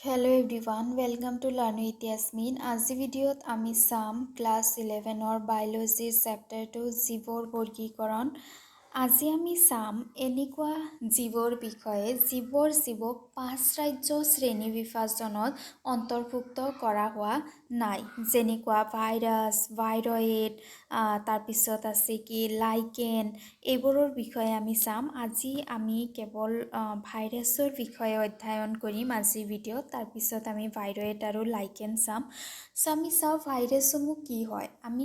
Hello everyone, welcome to Learn with Yasmin. আজি ভিডিঅ'ত আমি চাম ক্লাছ 11ৰ বায়'লজি চেপ্টাৰ 2 জীৱৰ বৰ্গীকৰণ। আজি আমি চাম এনেকুৱা জীৱৰ বিষয়ে জীৱক 5 ৰাজ্য শ্ৰেণী বিভাজনত অন্তৰ্ভুক্ত কৰা হোৱা নাই, যেনেকুৱা ভাইৰাছ, ভাইৰয়েড, তাৰপিছত আছে কি লাইকেন, এইবোৰৰ বিষয়ে আমি চাম। আজি আমি কেৱল ভাইৰাছৰ বিষয়ে অধ্যয়ন কৰিম আজিৰ ভিডিঅ'ত, তাৰপিছত আমি ভাইৰয়েড আৰু লাইকেন চাম। আমি চাওঁ ভাইৰাছসমূহ কি হয়, আমি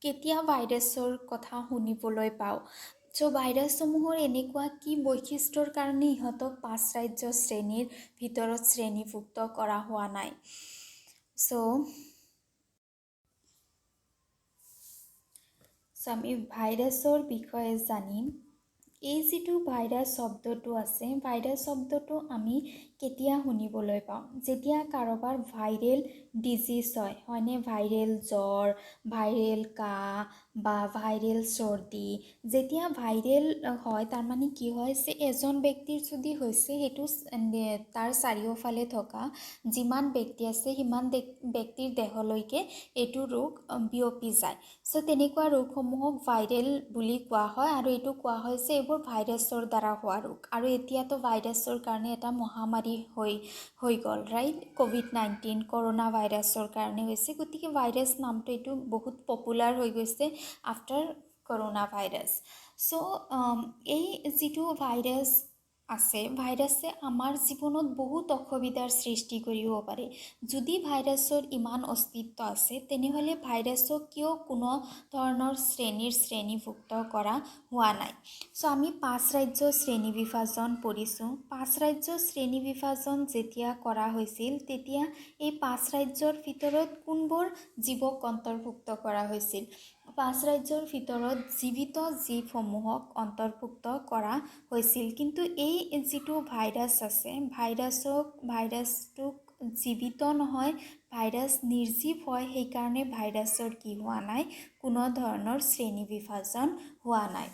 কেতিয়া ভাইৰাছৰ কথা শুনিবলৈ পাওঁ। ভাইৰাছসমূহৰ এনেকুৱা কি বৈশিষ্ট্যৰ কাৰণে ইহঁতক 5 ৰাজ্য শ্ৰেণীৰ ভিতৰত শ্ৰেণীভুক্ত কৰা হোৱা নাই। আমি ভাইৰাছৰ বিষয়ে জানিম। এই যিটো ভাইৰাছ শব্দটো আছে, ভাইৰাছ শব্দটো আমি কেতিয়া শুনিবলৈ পাওঁ, যেতিয়া কাৰোবাৰ ভাইৰেল ডিজিজ হয়নে, ভাইৰেল জ্বৰ, ভাইৰেল কাহ বা ভাইৰেল চৰ্দি। যেতিয়া ভাইৰেল হয় তাৰমানে কি হয় যে এজন ব্যক্তিৰ যদি হৈছে সেইটো তাৰ চাৰিওফালে থকা যিমান ব্যক্তি আছে সিমান ব্যক্তিৰ দেহলৈকে এইটো ৰোগ বিয়পি যায়। তেনেকুৱা ৰোগসমূহক ভাইৰেল বুলি কোৱা হয়, আৰু এইটো কোৱা হয় যে এইবোৰ ভাইৰাছৰ দ্বাৰা হোৱা ৰোগ। আৰু এতিয়াতো ভাইৰাছৰ কাৰণে এটা মহামাৰী হৈ গ'ল, ৰাইট। COVID-19 কৰোণা ভাইৰাছৰ কাৰণে হৈছে, গতিকে ভাইৰাছ নামটো এইটো বহুত পপুলাৰ হৈ গৈছে আফটাৰ কৰোণা ভাইৰাছ। এই যিটো ভাইৰাছ আছে, ভাইৰাছে আমাৰ জীৱনত বহুত অসুবিধাৰ সৃষ্টি কৰিব পাৰে। যদি ভাইৰাছৰ ইমান অস্তিত্ব আছে তেনেহ'লে ভাইৰাছক কিয় কোনো ধৰণৰ শ্ৰেণীভুক্ত কৰা হোৱা নাই। আমি 5 ৰাজ্য শ্ৰেণী বিভাজন পঢ়িছোঁ। 5 ৰাজ্য শ্ৰেণী বিভাজন যেতিয়া কৰা হৈছিল তেতিয়া এই 5 ৰাজ্যৰ ভিতৰত কোনবোৰ জীৱক অন্তৰ্ভুক্ত কৰা হৈছিল। 5 ৰাজ্যৰ ভিতৰত জীৱিত জীৱসমূহক অন্তৰ্ভুক্ত কৰা হৈছিল, কিন্তু এই যিটো ভাইৰাছ আছে ভাইৰাছটোক জীৱিত নহয়, ভাইৰাছ নিৰ্জীৱ হয়, সেইকাৰণে ভাইৰাছৰ কি হোৱা নাই, কোনো ধৰণৰ শ্ৰেণী বিভাজন হোৱা নাই।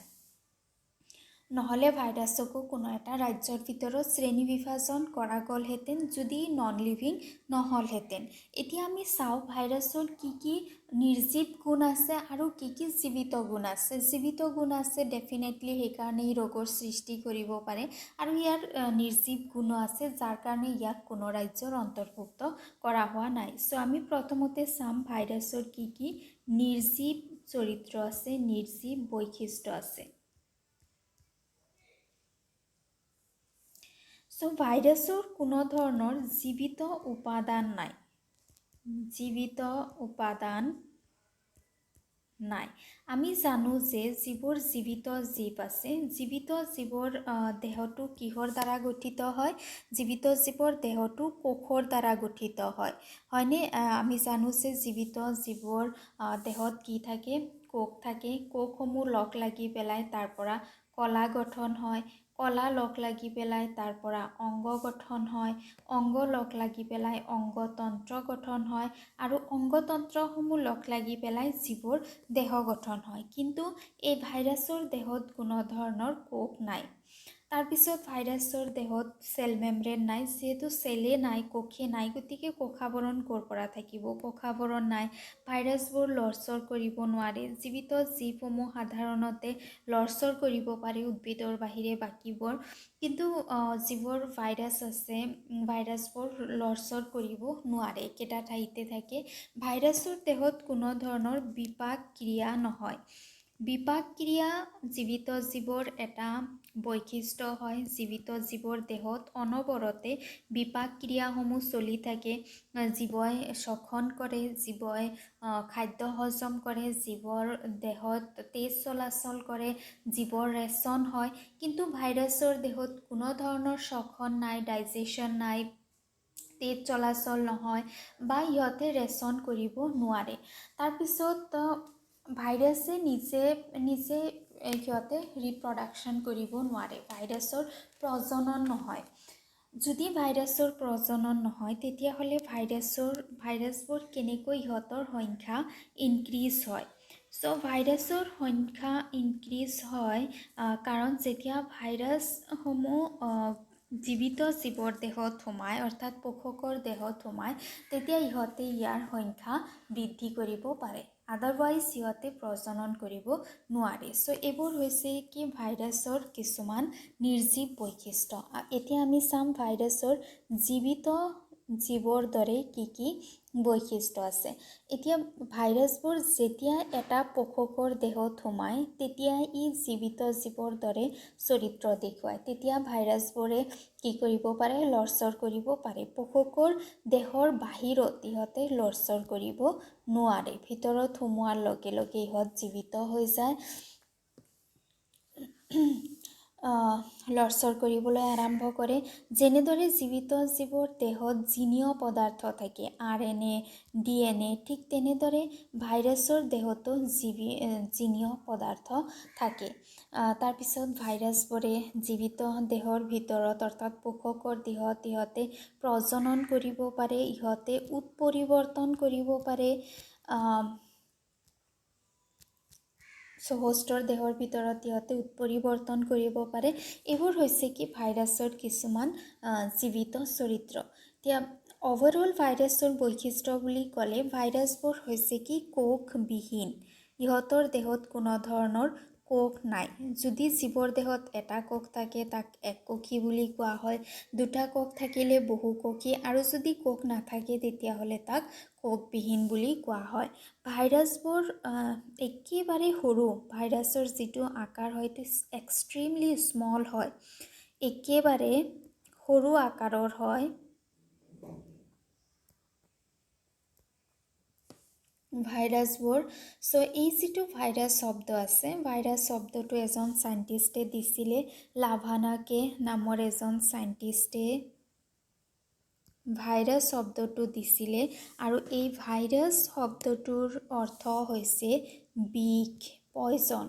নহ'লে ভাইৰাছকো কোনো এটা ৰাজ্যৰ ভিতৰত শ্ৰেণী বিভাজন কৰা গ'লহেঁতেন যদি নন লিভিং নহ'লহেঁতেন। এতিয়া আমি চাওঁ ভাইৰাছৰ কি কি নিৰ্জীৱ গুণ আছে আৰু কি কি জীৱিত গুণ আছে। জীৱিত গুণ আছে ডেফিনেটলি, সেইকাৰণে ই ৰোগৰ সৃষ্টি কৰিব পাৰে, আৰু ইয়াৰ নিৰ্জীৱ গুণো আছে যাৰ কাৰণে ইয়াক কোনো ৰাজ্যৰ অন্তৰ্ভুক্ত কৰা হোৱা নাই। আমি প্ৰথমতে চাম ভাইৰাছৰ কি কি নিৰ্জীৱ চৰিত্ৰ আছে, নিৰ্জীৱ বৈশিষ্ট্য আছে। ভাইৰাছৰ কোনো ধৰণৰ জীৱিত উপাদান নাই, আমি জানো যে যিবোৰ জীৱিত জীৱ আছে, জীৱিত জীৱৰ দেহটো কিহৰ দ্বাৰা গঠিত হয়, জীৱিত জীৱৰ দেহটো কোষৰ দ্বাৰা গঠিত হয়নে। আমি জানো যে জীৱিত জীৱৰ দেহত কি থাকে, কোষ থাকে। কোষসমূহ লগ লাগি পেলাই তাৰ পৰা কলা গঠন হয়, কলা লগ লাগি পেলাই তাৰ পৰা অংগ গঠন হয়, অংগ লগ লাগি পেলাই অংগতন্ত্ৰ গঠন হয়, আৰু অংগতন্ত্ৰসমূহ লগ লাগি পেলাই জীৱৰ দেহ গঠন হয়। কিন্তু এই ভাইৰাছৰ দেহত কোনো ধৰণৰ কোষ নাই। তাৰপিছত ভাইৰাছৰ দেহত চেল মেমব্ৰেন নাই, যিহেতু চেলে নাই, কোষে নাই, গতিকে কোষাৱৰণ ক'ৰ পৰা থাকিব, কোষাৱৰণ নাই। ভাইৰাছবোৰ লৰচৰ কৰিব নোৱাৰে। জীৱিত জীৱসমূহ সাধাৰণতে লৰচৰ কৰিব পাৰে উদ্ভিদৰ বাহিৰে বাকীবোৰ, কিন্তু যিবোৰ ভাইৰাছ আছে ভাইৰাছবোৰ লৰচৰ কৰিব নোৱাৰে, একেটা ঠাইতে থাকে। ভাইৰাছৰ দেহত কোনো ধৰণৰ বিপাক ক্ৰিয়া নহয়। বিপাক ক্ৰিয়া জীৱিত জীৱৰ এটা বৈশিষ্ট্য হয়। জীৱিত জীৱৰ দেহত অনবৰতে বিপাক ক্ৰিয়াসমূহ চলি থাকে। জীৱই শ্বসন কৰে, জীৱই খাদ্য হজম কৰে, জীৱৰ দেহত তেজ চলাচল কৰে, জীৱৰ ৰেচন হয়। কিন্তু ভাইৰাছৰ দেহত কোনো ধৰণৰ শ্বসন নাই, ডাইজেশ্যন নাই, তেজ চলাচল নহয়, বা ইহঁতে ৰেচন কৰিব নোৱাৰে। তাৰপিছত ভাইৰাছে নিজে সিহঁতে ৰিপ্ৰডাকশ্যন কৰিব নোৱাৰে, ভাইৰাছৰ প্ৰজনন নহয়। যদি ভাইৰাছৰ প্ৰজনন নহয় তেতিয়াহ'লে ভাইৰাছবোৰ কেনেকৈ ইহঁতৰ সংখ্যা ইনক্ৰিজ হয়। ভাইৰাছৰ সংখ্যা ইনক্ৰিজ হয় কাৰণ যেতিয়া ভাইৰাছসমূহ জীৱিত জীৱৰ দেহত সোমায় অৰ্থাৎ পোষকৰ দেহত সোমায় তেতিয়া ইহঁতে ইয়াৰ সংখ্যা বৃদ্ধি কৰিব পাৰে। আদাৰৱাইজ সিহঁতে প্ৰজনন কৰিব নোৱাৰে। চ' এইবোৰ হৈছে কি ভাইৰাছৰ কিছুমান নিৰ্জীৱ বৈশিষ্ট্য। এতিয়া আমি চাম ভাইৰাছৰ জীৱিত জীৱৰ দৰে কি বৈশিষ্ট্য আছে। এতিয়া ভাইৰাছবোৰ যেতিয়া এটা পোষকৰ দেহত সোমায় তেতিয়া ই জীৱিত জীৱৰ দৰে চৰিত্ৰ দেখুৱায়। তেতিয়া ভাইৰাছবোৰে কি কৰিব পাৰে? লৰচৰ কৰিব পাৰে। পোষকৰ দেহৰ বাহিৰত ইহঁতে লৰচৰ কৰিব নোৱাৰে। ভিতৰত সোমোৱাৰ লগে লগে ইহঁত জীৱিত হৈ যায়, লৰচৰ কৰিবলৈ আৰম্ভ কৰে। যেনেদৰে জীৱিত জীৱৰ দেহত জিনীয় পদাৰ্থ থাকে RNA, DNA, ঠিক তেনেদৰে ভাইৰাছৰ দেহতো জিনীয় পদাৰ্থ থাকে। তাৰপিছত ভাইৰাছবোৰে জীৱিত দেহৰ ভিতৰত অৰ্থাৎ পোষকৰ দেহত ইহঁতে প্ৰজনন কৰিব পাৰে, ইহঁতে উৎপৰিৱৰ্তন কৰিব পাৰে। হোষ্টৰ দেহৰ ভিতৰত ইহঁতে উৎপৰিৱৰ্তন কৰিব পাৰে। এইবোৰ হৈছে কি ভাইৰাছৰ কিছুমান জীৱিত চৰিত্ৰ। এতিয়া অভাৰঅল ভাইৰাছৰ বৈশিষ্ট্য বুলি ক'লে ভাইৰাছবোৰ হৈছে কি কোষবিহীন। ইহঁতৰ দেহত কোনো ধৰণৰ কোষ নাই। যদি জীৱৰ দেহত এটা কোষ থাকে তাক এককোষী বুলি কোৱা হয়। দুটা কোষ থাকিলে বহুকোষী, আৰু যদি কোষ নাথাকে তেতিয়াহ'লে তাক কোষবিহীন বুলি কোৱা হয়। ভাইৰাছবোৰ একেবাৰে সৰু, ভাইৰাছৰ যিটো আকাৰ হয় এইটো এক্সট্ৰিমলি স্মল হয়, একেবাৰে সৰু আকাৰৰ হয়। ভাইৰাছবোৰ। চ' এই যিটো ভাইৰাছ শব্দ আছে, ভাইৰাছ শব্দটো এজন চাইণ্টিষ্টে দিছিলে, লাভানাকে নামৰ এজন চাইণ্টিষ্টে ভাইৰাছ শব্দটো দিছিলে। আৰু এই ভাইৰাছ শব্দটোৰ অৰ্থ হৈছে বিষ, পয়জন।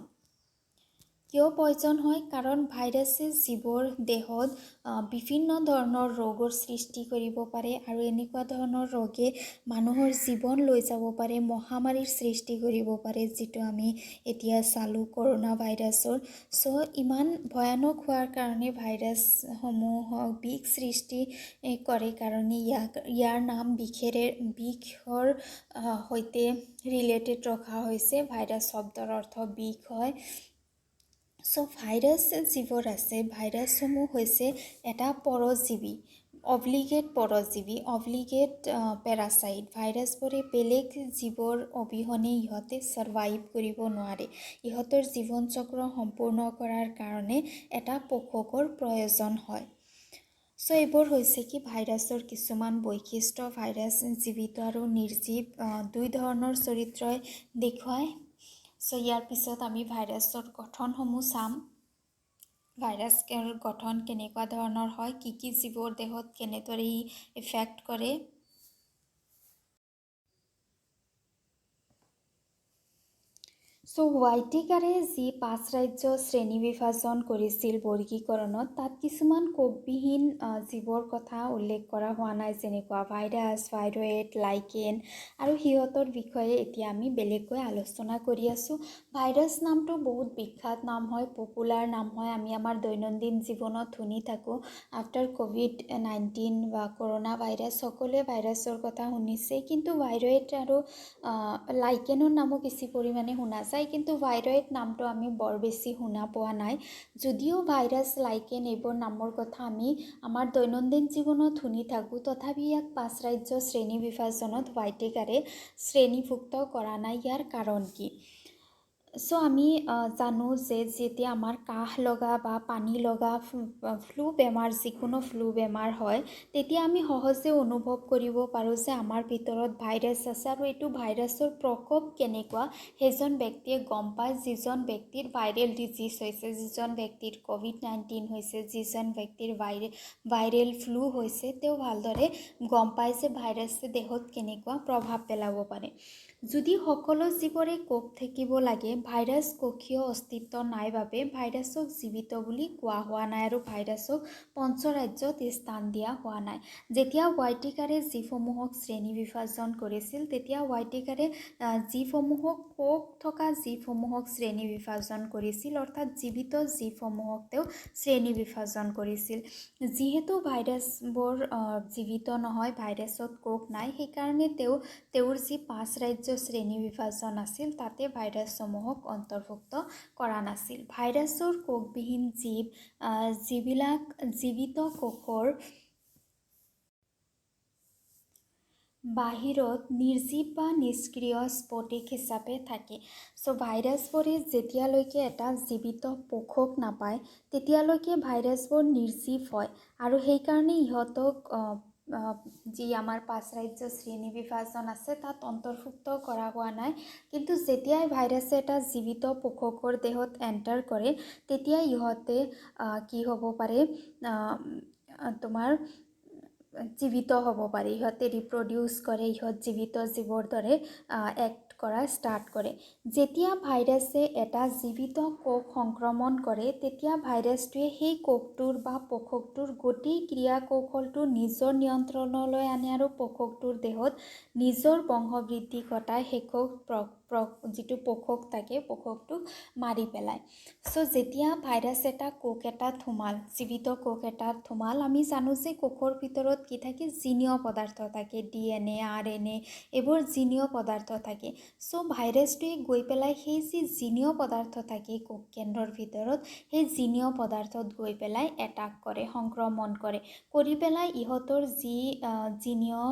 কিয় পয়জন হয়? কাৰণ ভাইৰাছে জীৱৰ দেহত বিভিন্ন ধৰণৰ ৰোগৰ সৃষ্টি কৰিব পাৰে, আৰু এনেকুৱা ধৰণৰ ৰোগে মানুহৰ জীৱন লৈ যাব পাৰে, মহামাৰীৰ সৃষ্টি কৰিব পাৰে, যিটো আমি এতিয়া চালোঁ কৰোণা ভাইৰাছৰ। চ' ইমান ভয়ানক হোৱাৰ কাৰণে ভাইৰাছসমূহক বিষ সৃষ্টি কৰে কাৰণে ইয়াৰ নাম বিষৰ সৈতে ৰিলেটেড ৰখা হৈছে। ভাইৰাছ শব্দৰ অৰ্থ বিষ হয়। চ' ভাইৰাছ যিবোৰ আছে, ভাইৰাছসমূহ হৈছে এটা পৰজীৱী, অব্লিগেট পৰজীৱী, অব্লিগেট পেৰাচাইট। ভাইৰাছবোৰে বেলেগ জীৱৰ অবিহনে ইহঁতে ছাৰ্ভাইভ কৰিব নোৱাৰে। ইহঁতৰ জীৱন চক্ৰ সম্পূৰ্ণ কৰাৰ কাৰণে এটা পোষকৰ প্ৰয়োজন হয়। চ' এইবোৰ হৈছে কি ভাইৰাছৰ কিছুমান বৈশিষ্ট্য। ভাইৰাছ জীৱিত আৰু নিৰ্জীৱ দুই ধৰণৰ চৰিত্ৰই দেখুৱায়। চ' ইয়াৰ পিছত আমি ভাইৰাছৰ গঠনসমূহ চাম। ভাইৰাছৰ গঠন কেনেকুৱা ধৰণৰ হয়, কি জীৱৰ দেহত কেনেদৰে ই এফেক্ট কৰে। চ' হোৱাইটিকাৰে যি 5 ৰাজ্য শ্ৰেণী বিভাজন কৰিছিল বৰ্গীকৰণত, তাত কিছুমান কোষবিহীন জীৱৰ কথা উল্লেখ কৰা হোৱা নাই, যেনেকুৱা ভাইৰাছ, ভাইৰয়েড, লাইকেন, আৰু সিহঁতৰ বিষয়ে এতিয়া আমি বেলেগকৈ আলোচনা কৰি আছোঁ। ভাইৰাছ নামটো বহুত বিখ্যাত নাম হয়, পপুলাৰ নাম হয়, আমি আমাৰ দৈনন্দিন জীৱনত শুনি থাকোঁ। আফটাৰ COVID-19 বা কৰোণা ভাইৰাছ, সকলোৱে ভাইৰাছৰ কথা শুনিছে, কিন্তু ভাইৰয়েড আৰু লাইকেনৰ নামো কিছু পৰিমাণে শুনা যায়, কিন্তু ভাইৰয়েড নামটো আমি বৰ বেছি শুনা পোৱা নাই। যদিও ভাইৰাছ, লাইকেন এইবোৰ নামৰ কথা আমি আমাৰ দৈনন্দিন জীৱনত শুনি থাকোঁ, তথাপি ইয়াক 5 ৰাজ্য শ্ৰেণী বিভাজনত হোৱাইটিকাৰে শ্ৰেণীভুক্ত কৰা নাই। ইয়াৰ কাৰণ কি? চ' আমি জানো যে যেতিয়া আমাৰ কাহ লগা বা পানী লগা ফ্লু বেমাৰ, যিকোনো ফ্লু বেমাৰ হয়, তেতিয়া আমি সহজে অনুভৱ কৰিব পাৰোঁ যে আমাৰ ভিতৰত ভাইৰাছ আছে, আৰু এইটো ভাইৰাছৰ প্ৰকোপ কেনেকুৱা সেইজন ব্যক্তিয়ে গম পায়। যিজন ব্যক্তিৰ ভাইৰেল ডিজিজ হৈছে, যিজন ব্যক্তিৰ COVID-19 হৈছে, যিজন ব্যক্তিৰ ভাইৰেল ফ্লু হৈছে, তেওঁ ভালদৰে গম পায় যে ভাইৰাছে দেহত কেনেকুৱা প্ৰভাৱ পেলাব পাৰে। যদি সকলো জীৱৰে কোষ থাকিব লাগে, ভাইৰাছ কোষীয় অস্তিত্ব নাই বাবে ভাইৰাছক জীৱিত বুলি কোৱা হোৱা নাই আৰু ভাইৰাছক পঞ্চৰাজ্যত স্থান দিয়া হোৱা নাই। যেতিয়া হোৱাইটিকাৰে জীৱসমূহক শ্ৰেণী বিভাজন কৰিছিল, তেতিয়া হোৱাইটিকাৰে জীৱসমূহক কোষ থকা জীৱসমূহক শ্ৰেণী বিভাজন কৰিছিল, অৰ্থাৎ জীৱিত জীৱসমূহক তেওঁ শ্ৰেণী বিভাজন কৰিছিল। যিহেতু ভাইৰাছবোৰ জীৱিত নহয়, ভাইৰাছত কোষ নাই, সেইকাৰণে তেওঁৰ যি 5 ৰাজ্য শ্ৰেণী বিভাজন আছিল তাতে ভাইৰাছসমূহক অন্তৰ্ভুক্ত কৰা নাছিল। ভাইৰাছৰ কোষবিহীন যিবিলাক জীৱিত কোষৰ বাহিৰত নিৰ্জীৱ বা নিষ্ক্ৰিয় স্ফটিক হিচাপে থাকে। ভাইৰাছবোৰে যেতিয়ালৈকে এটা জীৱিত পোষক নাপায় তেতিয়ালৈকে ভাইৰাছবোৰ নিৰ্জীৱ হয় আৰু সেইকাৰণে ইহঁতক যি আমাৰ 5 ৰাজ্য শ্ৰেণী বিভাজন আছে তাত অন্তৰ্ভুক্ত কৰা হোৱা নাই। কিন্তু যেতিয়াই ভাইৰাছে এটা জীৱিত পোষকৰ দেহত এণ্টাৰ কৰে তেতিয়া ইহঁতে কি হ'ব পাৰে, তোমাৰ জীৱিত হ'ব পাৰে, ইহঁতে ৰিপ্ৰডিউচ কৰে, ইহঁত জীৱিত জীৱৰ দৰে এক্ট কৰা ষ্টাৰ্ট কৰে। যেতিয়া ভাইৰাছে এটা জীৱিত কোষ সংক্ৰমণ কৰে তেতিয়া ভাইৰাছটোৱে সেই কোষটোৰ বা পোষকটোৰ গোটেই ক্ৰিয়া কৌশলটো নিজৰ নিয়ন্ত্ৰণলৈ আনে আৰু পোষকটোৰ দেহত নিজৰ বংশবৃদ্ধি ঘটাই শেষক যিটো পোষক থাকে পোষকটোক মাৰি পেলায়। যেতিয়া ভাইৰাছ এটা কোষ এটাত সোমাল, জীৱিত কোষ এটাত সোমাল, আমি জানো যে কোষৰ ভিতৰত কি থাকে, জিনীয় পদাৰ্থ থাকে, DNA, RNA এইবোৰ জিনীয় পদাৰ্থ থাকে। ভাইৰাছটোৱে গৈ পেলাই সেই যি জিনীয় পদাৰ্থ থাকে কোষ কেন্দ্ৰৰ ভিতৰত, সেই জিনীয় পদাৰ্থত গৈ পেলাই এটাক কৰে, সংক্ৰমণ কৰি পেলাই ইহঁতৰ যি জিনীয়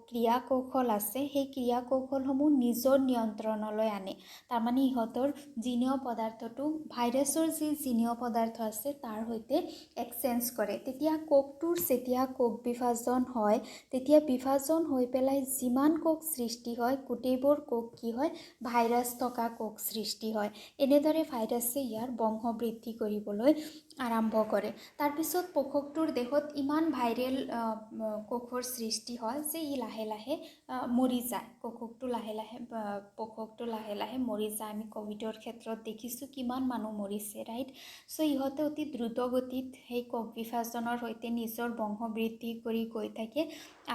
ক্ৰিয়া কৌশল আছে সেই ক্ৰিয়া কৌশলসমূহ নিজৰ নিয়ন্ত্ৰণলৈ আনে। তাৰমানে ইহঁতৰ জিনীয় পদাৰ্থটো ভাইৰাছৰ যি জিনীয় পদাৰ্থ আছে তাৰ সৈতে এক্সচেঞ্জ কৰে। তেতিয়া কোষটোৰ যেতিয়া কোষ বিভাজন হয় তেতিয়া বিভাজন হৈ পেলাই যিমান কোষ সৃষ্টি হয় গোটেইবোৰ কোষ কি হয়, ভাইৰাছ থকা কোষ সৃষ্টি হয়। এনেদৰে ভাইৰাছে ইয়াৰ বংশবৃদ্ধি কৰিবলৈ আৰম্ভ কৰে। তাৰপিছত পোষকটোৰ দেহত ইমান ভাইৰেল কোষৰ সৃষ্টি হয় যে ই লাহে লাহে মৰি যায়। পোষকটো লাহে লাহে মৰি যায়। আমি ক'ভিডৰ ক্ষেত্ৰত দেখিছোঁ কিমান মানুহ মৰিছে, ৰাইট। ইহঁতে অতি দ্ৰুত গতিত সেই কোষ বিভাজনৰ সৈতে নিজৰ বংশবৃদ্ধি কৰি গৈ থাকে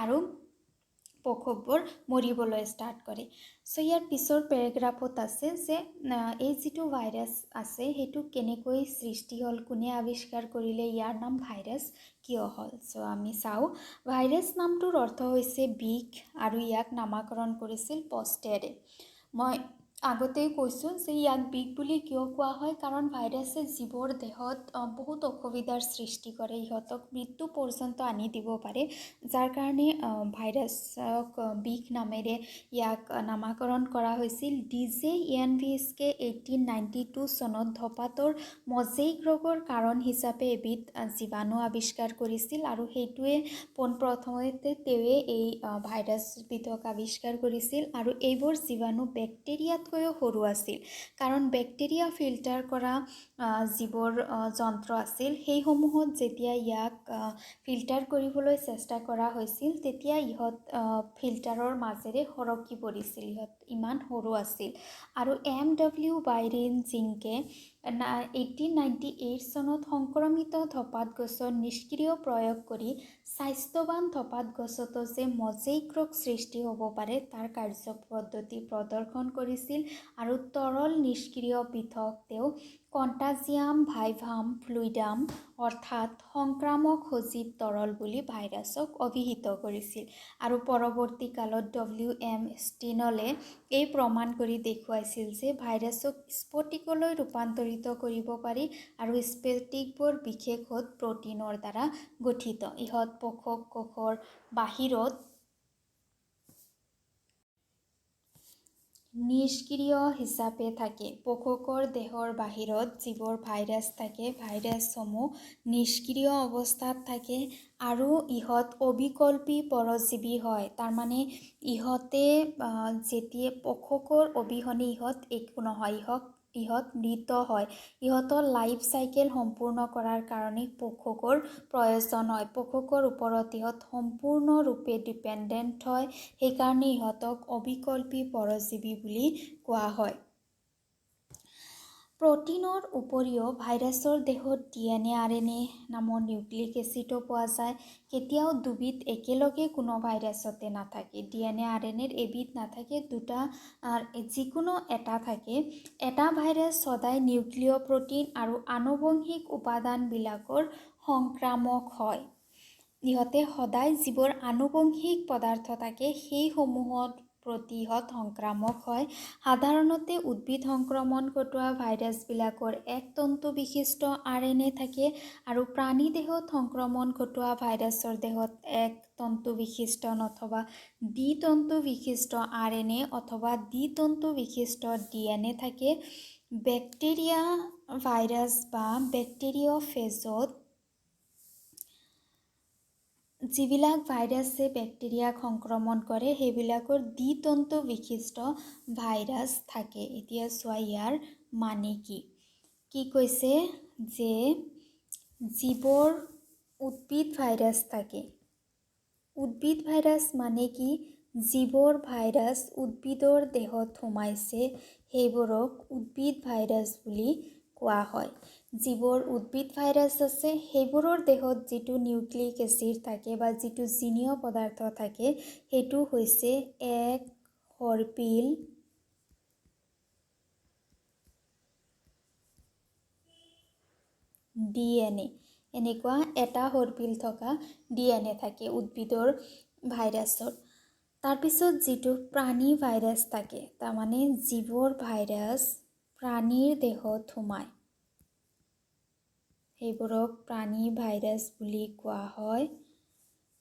আৰু পোষকবোৰ মৰিবলৈ ষ্টাৰ্ট কৰে। ইয়াৰ পিছৰ পেৰেগ্ৰাফত আছে যে এই যিটো ভাইৰাছ আছে সেইটো কেনেকৈ সৃষ্টি হ'ল, কোনে আৱিষ্কাৰ কৰিলে, ইয়াৰ নাম ভাইৰাছ কিয় হ'ল। আমি চাওঁ, ভাইৰাছ নামটোৰ অৰ্থ হৈছে বিষ আৰু ইয়াক নামাকৰণ কৰিছিল পষ্টেৰে। মই আগতেই কৈছোঁ যে ইয়াক বিষ বুলি কিয় কোৱা হয়, কাৰণ ভাইৰাছে জীৱৰ দেহত বহুত অসুবিধাৰ সৃষ্টি কৰে, ইহঁতক মৃত্যু পৰ্যন্ত আনি দিব পাৰে, যাৰ কাৰণে ভাইৰাছক বিষ নামেৰে ইয়াক নামাকৰণ কৰা হৈছিল। DJ ইয়েনভিস্কে 1892 চনত ধঁপাতৰ মজেইক ৰোগৰ কাৰণ হিচাপে এবিধ জীৱাণু আৱিষ্কাৰ কৰিছিল আৰু সেইটোৱে পোনপ্ৰথমতে তেওঁৱে এই ভাইৰাছবিধক আৱিষ্কাৰ কৰিছিল। আৰু এইবোৰ জীৱাণু বেক্টেৰিয়াতকৈও সৰু আছিল, কাৰণ বেক্টেৰিয়া ফিল্টাৰ কৰা যিবোৰ যন্ত্ৰ আছিল সেইসমূহত যেতিয়া ইয়াক ফিল্টাৰ কৰিবলৈ চেষ্টা কৰা হৈছিল তেতিয়া ইহঁত ফিল্টাৰৰ মাজেৰে সৰকি পৰিছিল, ইহঁত ইমান সৰু আছিল। আৰু MW বাইৰেন জিংকে 1898 চনত সংক্ৰমিত ধঁপাত গছৰ নিষ্ক্ৰিয় প্ৰয়োগ কৰি স্বাস্থ্যৱান ধঁপাত গছতো যে মজেইক ৰোগ সৃষ্টি হ'ব পাৰে তাৰ কাৰ্যপদ্ধতি প্ৰদৰ্শন কৰিছিল আৰু তৰল নিষ্ক্ৰিয় পৃথক তেওঁ কণ্টাজিয়াম ভাইভাম ফ্লুইডাম অৰ্থাৎ সংক্ৰামক সজীৱ তৰল বুলি ভাইৰাছক অভিহিত কৰিছিল। আৰু পৰৱৰ্তী কালত WM ষ্টিনলে এই প্ৰমাণ কৰি দেখুৱাইছিল যে ভাইৰাছক স্ফটিকলৈ ৰূপান্তৰিত কৰিব পাৰি আৰু স্ফটিকবোৰ বিশেষত প্ৰটিনৰ দ্বাৰা গঠিত। ইহঁত পোষক কোষৰ বাহিৰত নিষ্ক্ৰিয় হিচাপে থাকে। পোষকৰ দেহৰ বাহিৰত যিবোৰ ভাইৰাছ থাকে, ভাইৰাছসমূহ নিষ্ক্ৰিয় অৱস্থাত থাকে আৰু ইহঁত অবিকল্পী পৰজীৱী হয়। তাৰমানে ইহঁতে যেতিয়া পোষকৰ অবিহনে ইহঁত একো নহয়, ইহঁত মৃত হয়। ইহঁতৰ লাইফ চাইকেল সম্পূৰ্ণ কৰাৰ কাৰণে পোষকৰ প্ৰয়োজন হয়। পোষকৰ ওপৰত ইহঁত সম্পূৰ্ণৰূপে ডিপেণ্ডেণ্ট হয়। সেইকাৰণে ইহঁতক অবিকল্পী পৰজীৱী বুলি কোৱা হয়। প্ৰটিনৰ উপৰিও ভাইৰাছৰ দেহত DNA, RNA নামৰ নিউক্লিক এচিডো পোৱা যায়। কেতিয়াও দুবিধ একেলগে কোনো ভাইৰাছতে নাথাকে। DNA, RNA এবিধ নাথাকে, দুটা যিকোনো এটা থাকে। এটা ভাইৰাছ সদায় নিউক্লিয় প্ৰটিন আৰু আনুবংশিক উপাদানবিলাকৰ সংক্ৰামক হয়। ইহঁতে সদায় যিবোৰ আনুবংশিক পদাৰ্থ থাকে সেইসমূহৰ প্ৰতি ইহঁত সংক্ৰামক হয়। সাধাৰণতে উদ্ভিদ সংক্ৰমণ ঘটোৱা ভাইৰাছবিলাকৰ এক তন্তু বিশিষ্ট RNA থাকে আৰু প্ৰাণী দেহত সংক্ৰমণ ঘটোৱা ভাইৰাছৰ দেহত এক তন্তু বিশিষ্ট অথবা দ্বিতন্তু বিশিষ্ট RNA অথবা দ্বিতন্তু বিশিষ্ট DNA থাকে। বেক্টেৰিয়া ভাইৰাছ বা বেক্টেৰিঅফেজত যিবিলাক ভাইৰাছে বেক্টেৰিয়াক সংক্ৰমণ কৰে সেইবিলাকৰ দ্বিতন্তু বিশিষ্ট ভাইৰাছ থাকে। এতিয়া চোৱা ইয়াৰ মানে কি কৈছে যে যিবোৰ উদ্ভিদ ভাইৰাছ থাকে, উদ্ভিদ ভাইৰাছ মানে কি, যিবোৰ ভাইৰাছ উদ্ভিদৰ দেহত সোমাইছে সেইবোৰক উদ্ভিদ ভাইৰাছ বুলি কোৱা হয়। যিবোৰ উদ্ভিদ ভাইৰাছ আছে সেইবোৰৰ দেহত যিটো নিউক্লিক এচিড থাকে বা যিটো জিনীয় পদাৰ্থ থাকে সেইটো হৈছে এক সৰ্পিল DNA। এনেকুৱা এটা সৰ্পিল থকা DNA থাকে উদ্ভিদৰ ভাইৰাছৰ। তাৰপিছত যিটো প্ৰাণী ভাইৰাছ থাকে, তাৰমানে যিবোৰ ভাইৰাছ প্ৰাণীৰ দেহত সোমায় সেইবোৰক প্ৰাণী ভাইৰাছ বুলি কোৱা হয়।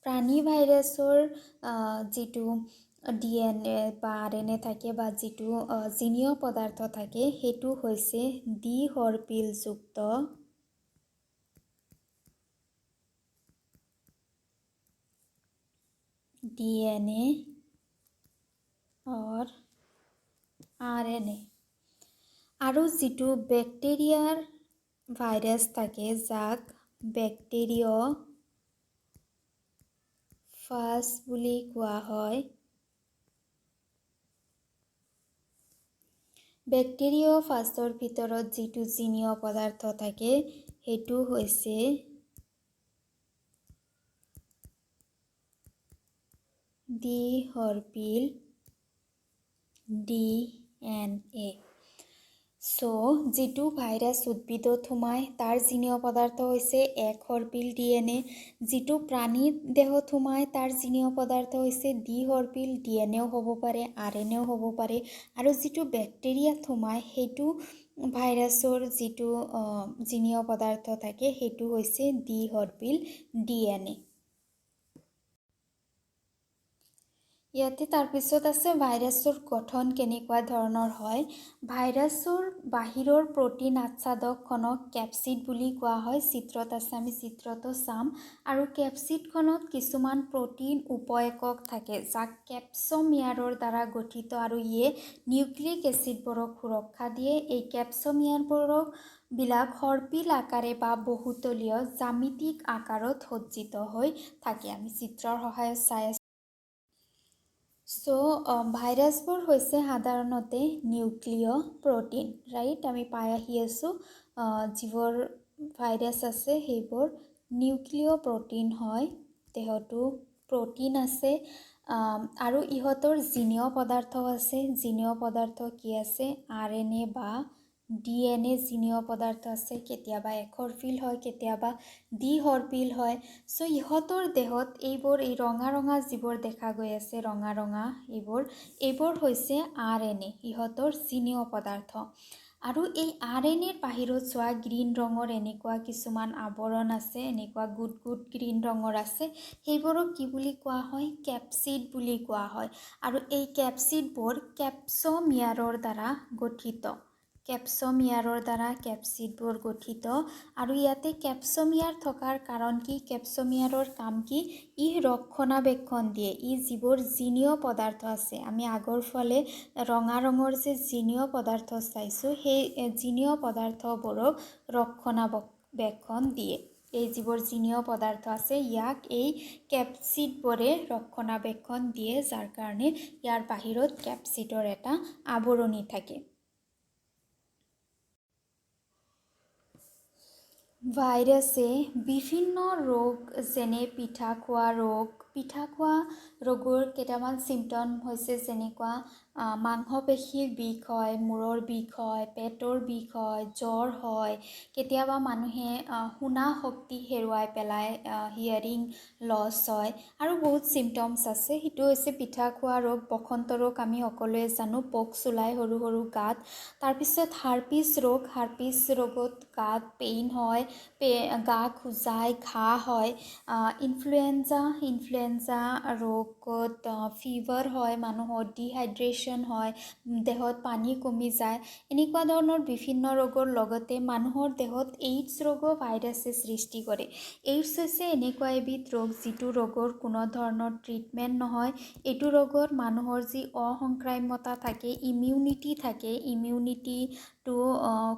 প্ৰাণী ভাইৰাছৰ যিটো DNA বা RNA থাকে বা যিটো জিনীয় পদাৰ্থ থাকে সেইটো হৈছে দ্বিসৰ্পিলযুক্ত DNA or RNA। আৰু যিটো বেক্টেৰিয়াৰ ভাইৰাছ থাকে যাক বেক্টেৰিঅফাজ বুলি কোৱা হয়। বেক্টেৰিঅফাজৰ ভিতৰত যিটো জিনীয় পদাৰ্থ থাকে সেইটো হৈছে দ্বিসৰ্পিল DNA। যিটো ভাইৰাছ উদ্ভিদত সোমায় তাৰ জিনীয় পদাৰ্থ হৈছে এক সৰ্পিল DNA। যিটো প্ৰাণীৰ দেহত সোমায় তাৰ জিনীয় পদাৰ্থ হৈছে দ্বিসৰ্পিল DNAও হ'ব পাৰে, RNAও হ'ব পাৰে। আৰু যিটো বেক্টেৰিয়াত সোমায় সেইটো ভাইৰাছৰ যিটো জিনীয় পদাৰ্থ থাকে সেইটো হৈছে দ্বিসৰ্পিল DNA। ইয়াতে তাৰপিছত আছে ভাইৰাছৰ গঠন কেনেকুৱা ধৰণৰ হয়। ভাইৰাছৰ বাহিৰৰ প্ৰটিন আচ্ছাদকখনক কেপচিড বুলি কোৱা হয়। চিত্ৰত আছে, আমি চিত্ৰটো চাম। আৰু কেপচিডখনত কিছুমান প্ৰটিন উপ একক থাকে যাক কেপছ'মিয়াৰৰ দ্বাৰা গঠিত আৰু ইয়ে নিউক্লিক এচিডবোৰক সুৰক্ষা দিয়ে। এই কেপছ'মিয়াৰবিলাক সৰ্পিল আকাৰে বা বহুতলীয় জ্যামিতিক আকাৰত সজ্জিত হৈ থাকে। আমি চিত্ৰৰ সহায়ত চাই আছোঁ। ভাইৰাছবোৰ হৈছে সাধাৰণতে নিউক্লিয় প্ৰটিন, ৰাইট? আমি পাই আহি আছোঁ যিবোৰ ভাইৰাছ আছে সেইবোৰ নিউক্লিয় প্ৰটিন হয়। দেহতো প্ৰটিন আছে আৰু ইহঁতৰ জিনীয় পদাৰ্থ আছে। জিনীয় পদাৰ্থ কি আছে? RNA বা DNA জিনীয় পদাৰ্থ আছে। কেতিয়াবা একসৰ্পিল হয়, কেতিয়াবা দ্বিসৰ্পিল হয়। ইহঁতৰ দেহত এই ৰঙা ৰঙা যিবোৰ দেখা গৈ আছে, ৰঙা ৰঙা এইবোৰ হৈছে RNA, ইহঁতৰ জিনীয় পদাৰ্থ। আৰু এই RNAৰ বাহিৰত চোৱা গ্ৰীণ ৰঙৰ এনেকুৱা কিছুমান আৱৰণ আছে, এনেকুৱা গুট গুট গ্ৰীণ ৰঙৰ আছে। সেইবোৰক কি বুলি কোৱা হয়? কেপচিড বুলি কোৱা হয়। আৰু এই কেপচিডবোৰ কেপছ'মিয়াৰৰ দ্বাৰা গঠিত। কেপছমিয়াৰৰ দ্বাৰা কেপচিডবোৰ গঠিত আৰু ইয়াতে কেপছমিয়াৰ থকাৰ কাৰণ কি কেপছমিয়াৰৰ কাম কি ই ৰক্ষণাবেক্ষণ দিয়ে ই যিবোৰ জিনীয় পদাৰ্থ আছে আমি আগৰ ফালে ৰঙা ৰঙৰ যে জিনীয় পদাৰ্থ চাইছোঁ সেই জিনীয় পদাৰ্থবোৰক ৰক্ষণাবেক্ষণ দিয়ে এই যিবোৰ জিনীয় পদাৰ্থ আছে ইয়াক এই কেপচিডবোৰে ৰক্ষণাবেক্ষণ দিয়ে যাৰ কাৰণে ইয়াৰ বাহিৰত কেপচিডৰ এটা আৱৰণি থাকে ভাইৰাছে বিভিন্ন ৰোগ যেনে পিঠা খোৱা ৰোগৰ কেইটামান চিমটম হৈছে যেনেকুৱা মাংসপেশীৰ বিষ হয় মূৰৰ বিষ হয় পেটৰ বিষ হয় জ্বৰ হয় কেতিয়াবা মানুহে শুনা শক্তি হেৰুৱাই পেলাই হিয়াৰিং লছ হয় আৰু বহুত চিমটমছ আছে সেইটো হৈছে পিঠা খোৱা ৰোগ বসন্ত ৰোগ আমি সকলোৱে জানো পক্স ওলাই সৰু সৰু গাত তাৰপিছত হাৰ্পিছ ৰোগত গাত পেইন হয় গা খোজাই ঘাঁ হয় ইনফ্লুৱেঞ্জা ৰোগত ফিভাৰ হয় মানুহৰ ডিহাইড্ৰেশ্যন হয় দেহত পানী কমি যায় এনেকুৱা ধৰণৰ বিভিন্ন ৰোগৰ লগতে মানুহৰ দেহত এইডছ ৰোগো ভাইৰাছে সৃষ্টি কৰে এইডছ হৈছে এনেকুৱা এবিধ ৰোগ যিটো ৰোগৰ কোনো ধৰণৰ ট্ৰিটমেণ্ট নহয় এইটো ৰোগত মানুহৰ যি অসংক্ৰাম্যতা থাকে ইমিউনিটিটো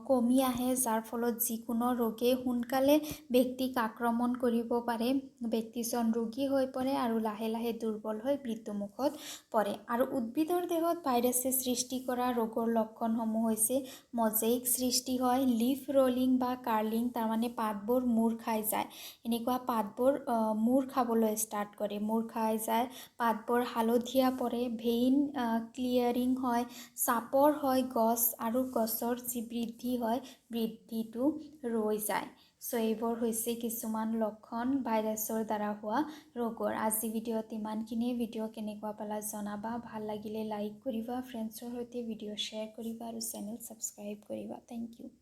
কমি আহে যাৰ ফলত যিকোনো ৰোগে সোনকালে ব্যক্তিক আক্ৰমণ কৰিব পাৰে ব্যক্তিজন ৰোগী হৈ পৰে আৰু লাহে লাহে দুৰ্বল হৈ মৃত্যুমুখত পৰে আৰু উদ্ভিদৰ দেহত ভাইৰাছে সৃষ্টি কৰা ৰোগৰ লক্ষণসমূহ হৈছে মজেইক সৃষ্টি হয় লিফ ৰলিং বা কাৰ্লিং তাৰমানে পাতবোৰ মূৰ খাই যায় এনেকুৱা পাতবোৰ মূৰ খাবলৈ ষ্টাৰ্ট কৰে মূৰ খাই যায় পাতবোৰ হালধীয়া পৰে ভেইন ক্লিয়াৰিং হয় চাপৰ হয় গছ আৰু গছৰ যি বৃদ্ধি হয় বৃদ্ধিটো ৰৈ যায় চ' এইবোৰ হৈছে কিছুমান লক্ষণ ভাইৰাছৰ দ্বাৰা হোৱা ৰোগৰ আজি ভিডিঅ'ত ইমানখিনিয়ে ভিডিঅ' কেনেকুৱা পালা জনাবা ভাল লাগিলে লাইক কৰিবা ফ্ৰেণ্ডছৰ সৈতে ভিডিঅ' শ্বেয়াৰ কৰিবা আৰু চেনেল ছাবস্ক্ৰাইব কৰিবা থেংক ইউ